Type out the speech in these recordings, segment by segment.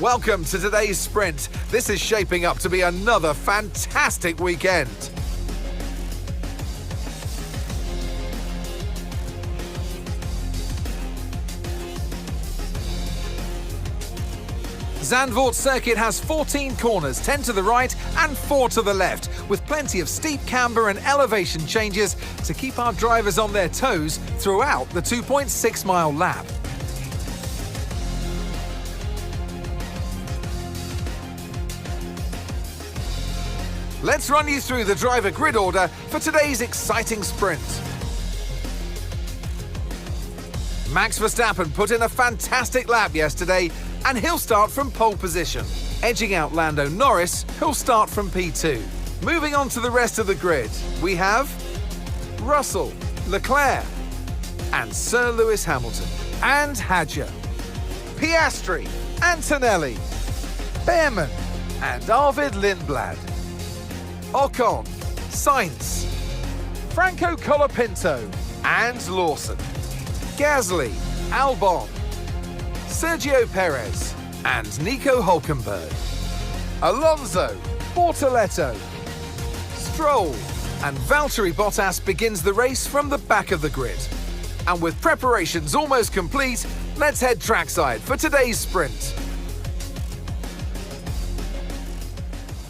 Welcome to today's sprint. This is shaping up to be another fantastic weekend. Zandvoort circuit has 14 corners, 10 to the right and 4 to the left, with plenty of steep camber and elevation changes to keep our drivers on their toes throughout the 2.6-mile lap. Let's run you through the driver grid order for today's exciting sprint. Max Verstappen put in a fantastic lap yesterday, and he'll start from pole position, edging out Lando Norris, who'll start from P2. Moving on to the rest of the grid, we have Russell, Leclerc, and Sir Lewis Hamilton, and Hadjar, Piastri, Antonelli, Behrman, and Arvid Lindblad, Ocon, Sainz, Franco Colapinto, and Lawson, Gasly, Albon, Sergio Perez, and Nico Hülkenberg, Alonso, Bortoleto, Stroll, and Valtteri Bottas begins the race from the back of the grid. And with preparations almost complete, let's head trackside for today's sprint.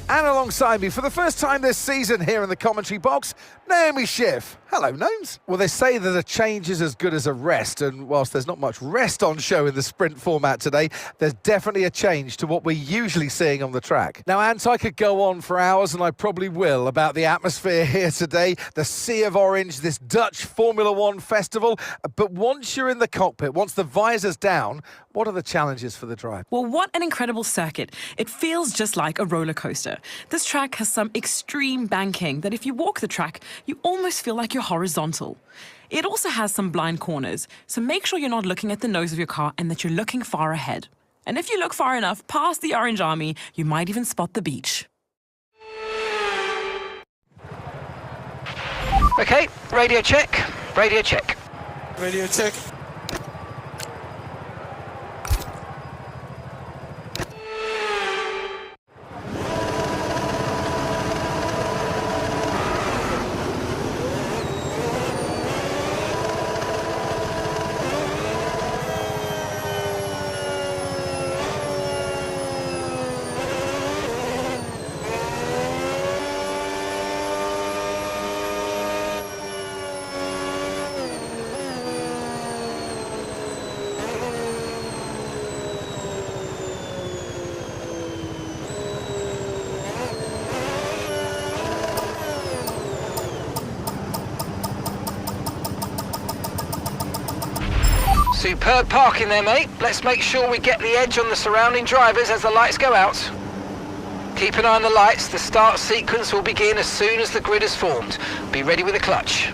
And alongside me for the first time this season here in the commentary box, Naomi Schiff. Hello, Gnomes. Well, they say that a change is as good as a rest, and whilst there's not much rest on show in the sprint format today, there's definitely a change to what we're usually seeing on the track. Now, Ant, I could go on for hours, and I probably will, about the atmosphere here today, the sea of orange, this Dutch Formula One festival, but once you're in the cockpit, once the visor's down, what are the challenges for the drive? Well, what an incredible circuit. It feels just like a roller coaster. This track has some extreme banking that if you walk the track, you almost feel like you're horizontal. It also has some blind corners, so make sure you're not looking at the nose of your car and that you're looking far ahead. And if you look far enough past the Orange Army, you might even spot the beach. Okay, radio check, radio check. Radio check. Superb parking there, mate. Let's make sure we get the edge on the surrounding drivers as the lights go out. Keep an eye on the lights. The start sequence will begin as soon as the grid is formed. Be ready with the clutch.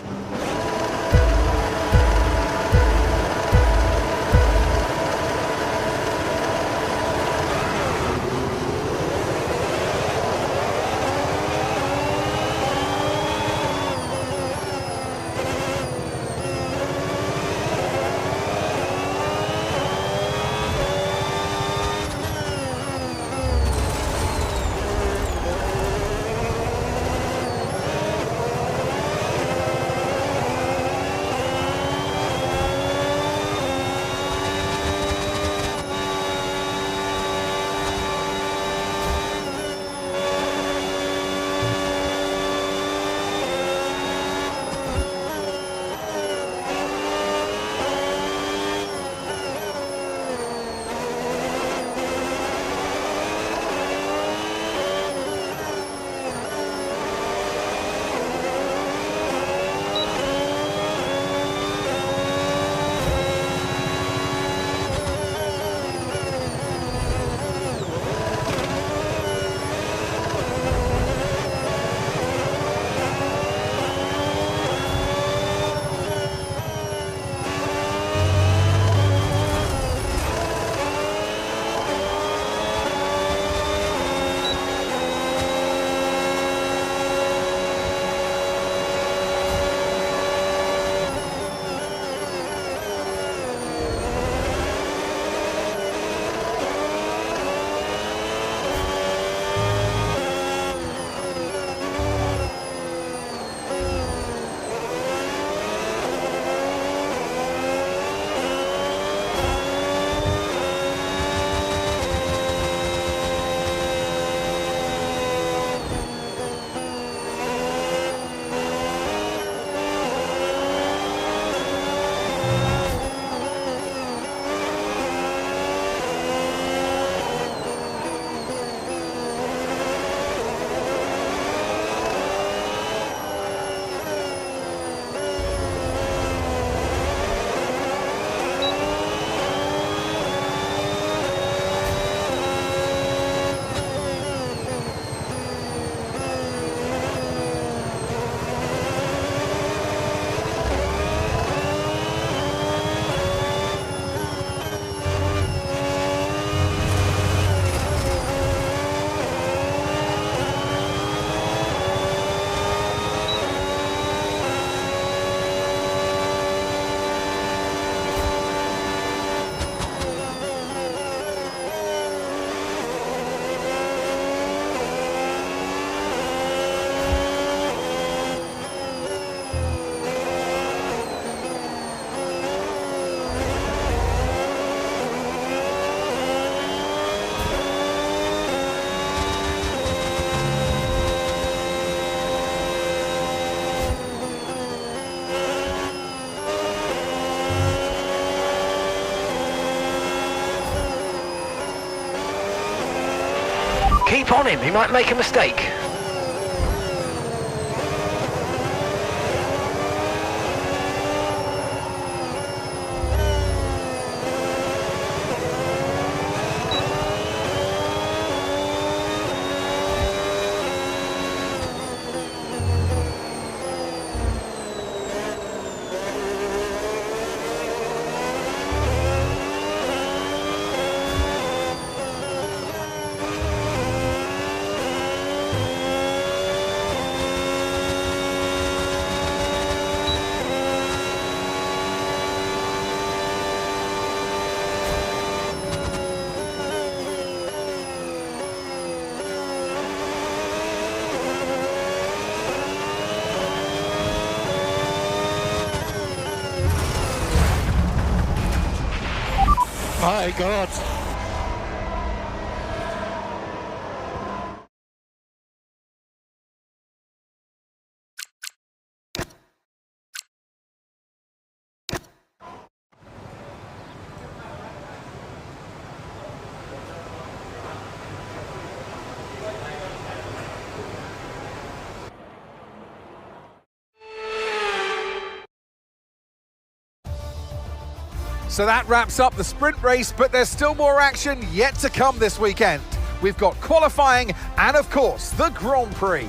keep on him, he might make a mistake. My God. So that wraps up the sprint race, but there's still more action yet to come this weekend. We've got qualifying and, of course, the Grand Prix.